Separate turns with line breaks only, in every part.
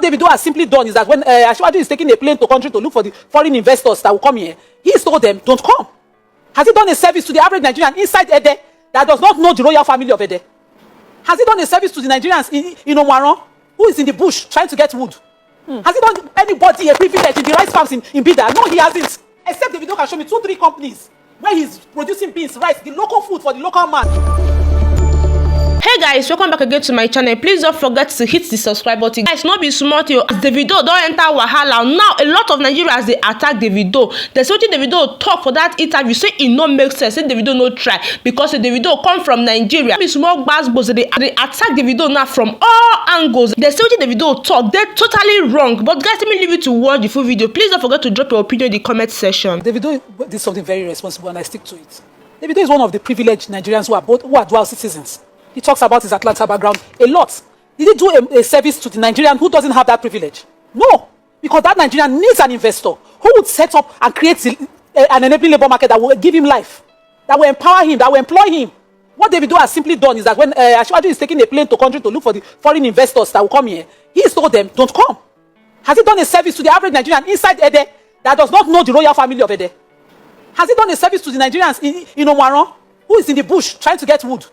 Davido has simply done is that when Asiwaju is taking a plane to country to look for the foreign investors that will come here, he has told them, don't come. Has he done a service to the average Nigerian inside Ede that does not know the royal family of Ede? Has he done a service to the Nigerians in Omaran who is in the bush trying to get wood? Has he done anybody a privilege in the rice farms in Bida? No, he hasn't. Except Davido can show me 2-3 companies where he's producing beans, rice, the local food for the local man.
Hey guys, welcome back again to my channel. Please don't forget to hit the subscribe button. Guys, not be smart yo. As Davido don't enter wahala now, a lot of Nigerians they attack Davido. There's something Davido talk for that interview. Say it no make sense. Say Davido no try because Davido come from Nigeria. Be small gbasgbos they attack Davido now from all angles. There's something Davido talk. They're totally wrong. But guys, let me leave you to watch the full video. Please don't forget to drop your opinion in the comment section.
Davido did something very responsible, and I stick to it. Davido is one of the privileged Nigerians who are dual citizens. He talks about his Atlanta background a lot. Did he do a service to the Nigerian who doesn't have that privilege? No, because that Nigerian needs an investor who would set up and create an enabling labor market that will give him life, that will empower him, that will employ him. What Davido has simply done is that when Asiwaju is taking a plane to country to look for the foreign investors that will come here, he has told them, don't come. Has he done a service to the average Nigerian inside Ede that does not know the royal family of Ede? Has he done a service to the Nigerians in Omaran who is in the bush trying to get wood?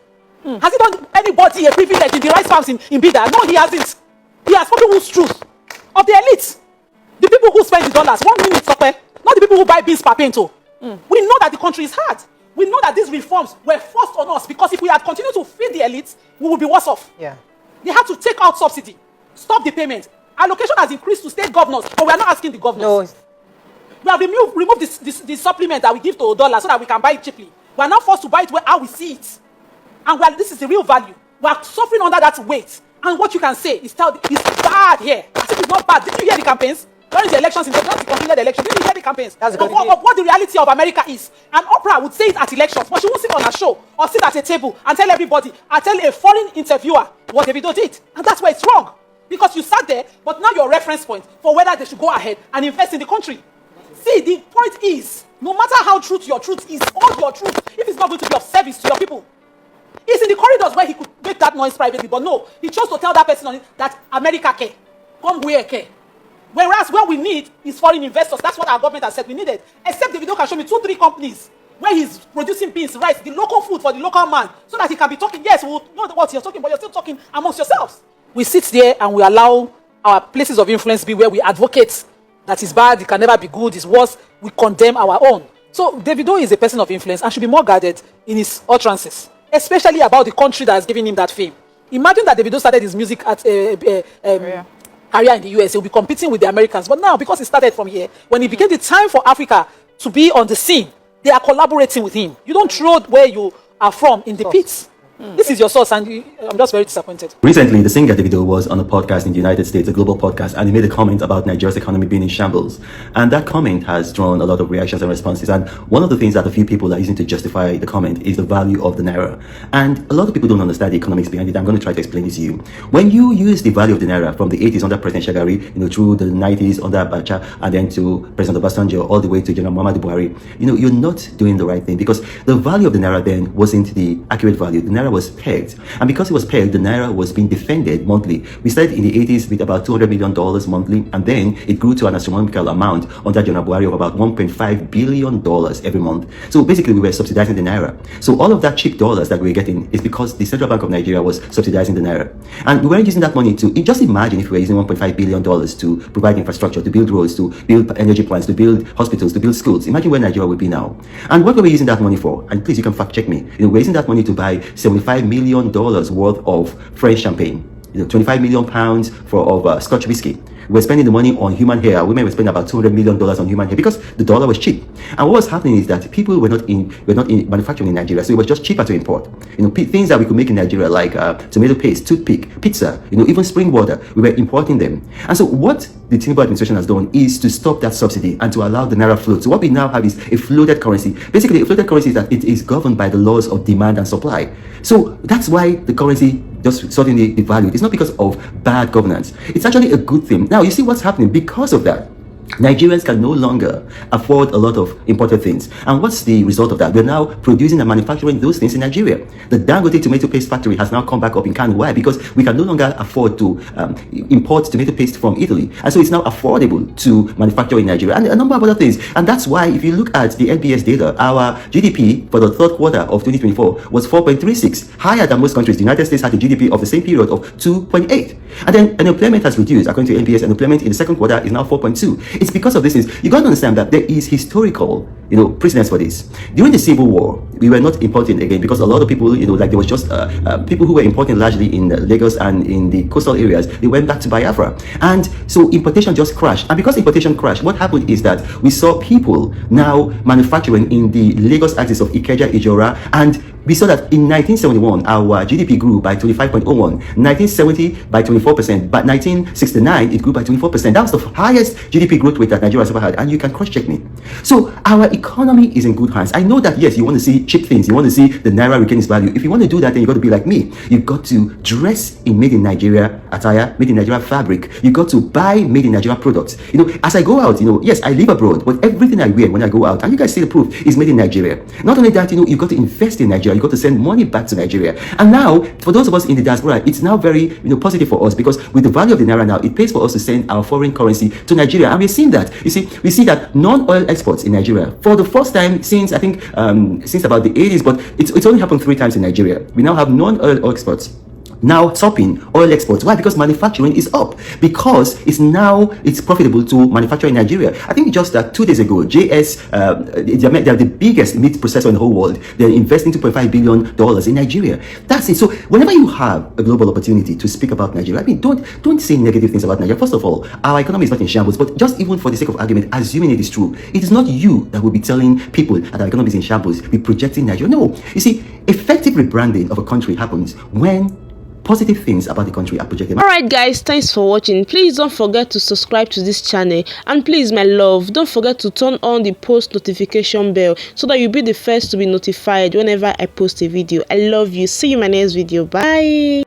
Has he done anybody a privilege in the rice farms in Bida? No, he hasn't. He has spoken who's truth. Of the elite. The people who spend the dollars, 1 minute, not the people who buy beans per pinto. We know that the country is hard. We know that these reforms were forced on us because if we had continued to feed the elites, we would be worse off.
Yeah.
They had to take out subsidy, stop the payment. Allocation has increased to state governors, but we are not asking the governors.
No.
We have removed this supplement that we give to $1 so that we can buy it cheaply. We are now forced to buy it how we see it. And this is the real value. We are suffering under that weight. And what you can say is it's bad here. I think it's not bad. Did you hear the campaigns? During the elections, not the completed election. Did you hear the campaigns?
That's
of what the reality of America is. And Oprah would say it at elections, but she won't sit on a show or sit at a table and tell everybody, and tell a foreign interviewer what Davido did. And that's why it's wrong. Because you sat there, but now you're a reference point for whether they should go ahead and invest in the country. See, the point is, no matter how true your truth is, all your truth, if it's not going to be of service to your people, it's in the corridors where he could make that noise privately, but no, he chose to tell that person on it that America care, come where care. Whereas what we need is foreign investors. That's what our government has said we needed. Except Davido can show me 2-3 companies where he's producing beans, rice, the local food for the local man, so that he can be talking. Yes, we know what you're talking, but you're still talking amongst yourselves. We sit there and we allow our places of influence be where we advocate that is bad, it can never be good, it's worse. We condemn our own. So Davido is a person of influence and should be more guarded in his utterances, especially about the country that has given him that fame. Imagine that Davido started his music at career in the US. He'll be competing with the Americans. But now, because he started from here, when it became the time for Africa to be on the scene, they are collaborating with him. You don't throw where you are from in the pits. This is your source, and I'm just very disappointed.
Recently, the singer Davido was on a podcast in the United States, a global podcast, and he made a comment about Nigeria's economy being in shambles. And that comment has drawn a lot of reactions and responses. And one of the things that a few people are using to justify the comment is the value of the naira. And a lot of people don't understand the economics behind it. I'm going to try to explain this to you. When you use the value of the naira from the 80s under President Shagari, through the 90s under Abacha, and then to President Obasanjo, all the way to General Muhammadu Buhari, you're not doing the right thing, because the value of the naira then wasn't the accurate value. The naira was pegged, and because it was pegged, the naira was being defended monthly. We started in the 80s with about $200 million monthly, and then it grew to an astronomical amount under General Buhari of about $1.5 billion every month. So basically, we were subsidizing the naira. So all of that cheap dollars that we were getting is because the Central Bank of Nigeria was subsidizing the naira, and we weren't using that money to just imagine if we were using $1.5 billion to provide infrastructure, to build roads, to build energy plants, to build hospitals, to build schools. Imagine where Nigeria would be now. And what were we using that money for? And please, you can fact check me. We're using that money to buy $75 million worth of French champagne, 25 million pounds of Scotch whiskey. We're spending the money on human hair. Women were spending about $200 million on human hair because the dollar was cheap. And what was happening is that people were not in manufacturing in Nigeria, so it was just cheaper to import. Things that we could make in Nigeria, like tomato paste, toothpick, pizza, even spring water, we were importing them. And so what the Tinubu administration has done is to stop that subsidy and to allow the naira float. So what we now have is a floated currency. Basically, a floated currency is that it is governed by the laws of demand and supply. So that's why the currency just suddenly devalued. It's not because of bad governance. It's actually a good thing. Now, you see what's happening because of that. Nigerians can no longer afford a lot of imported things. And what's the result of that? We're now producing and manufacturing those things in Nigeria. The Dangote tomato paste factory has now come back up in Kano. Why? Because we can no longer afford to import tomato paste from Italy. And so it's now affordable to manufacture in Nigeria and a number of other things. And that's why if you look at the NBS data, our GDP for the third quarter of 2024 was 4.36, higher than most countries. The United States had a GDP of the same period of 2.8. And then unemployment has reduced. According to NBS, unemployment in the second quarter is now 4.2. It's because of this. You got to understand that there is historical, precedence for this. During the Civil War, we were not importing again because a lot of people, there was just people who were importing largely in Lagos and in the coastal areas. They went back to Biafra, and so importation just crashed. And because importation crashed, what happened is that we saw people now manufacturing in the Lagos axis of Ikeja, Ijora, and we saw that in 1971, our GDP grew by 25.01, 1970 by 24%, but 1969, it grew by 24%. That was the highest GDP growth rate that Nigeria has ever had, and you can cross-check me. So our economy is in good hands. I know that, yes, you want to see cheap things, you want to see the Naira regain its value. If you want to do that, then you've got to be like me. You've got to dress in made in Nigeria attire, made in Nigeria fabric. You've got to buy made in Nigeria products. As I go out, yes, I live abroad, but everything I wear when I go out, and you guys see the proof, is made in Nigeria. Not only that, you've got to invest in Nigeria. You've got to send money back to Nigeria. And now, for those of us in the diaspora, it's now very positive for us, because with the value of the Naira now, it pays for us to send our foreign currency to Nigeria. And we're seeing that. You see, we see that non-oil exports in Nigeria, for the first time since, I think, since about the 80s, but it's only happened 3 times in Nigeria. We now have non-oil exports now topping oil exports. Why? Because manufacturing is up, because it's profitable to manufacture in Nigeria. I think just 2 days ago, JS, they're the biggest meat processor in the whole world. They're investing $2.5 billion in Nigeria. That's it. So whenever you have a global opportunity to speak about Nigeria, don't say negative things about Nigeria. First of all, our economy is not in shambles, but just even for the sake of argument, assuming it is true, it is not you that will be telling people that our economy is in shambles, be projecting Nigeria. No. You see, effective rebranding of a country happens when positive things about the country are projected.
Alright guys, thanks for watching. Please don't forget to subscribe to this channel, and please, my love, don't forget to turn on the post notification bell so that you'll be the first to be notified whenever I post a video. I love you. See you in my next video. Bye.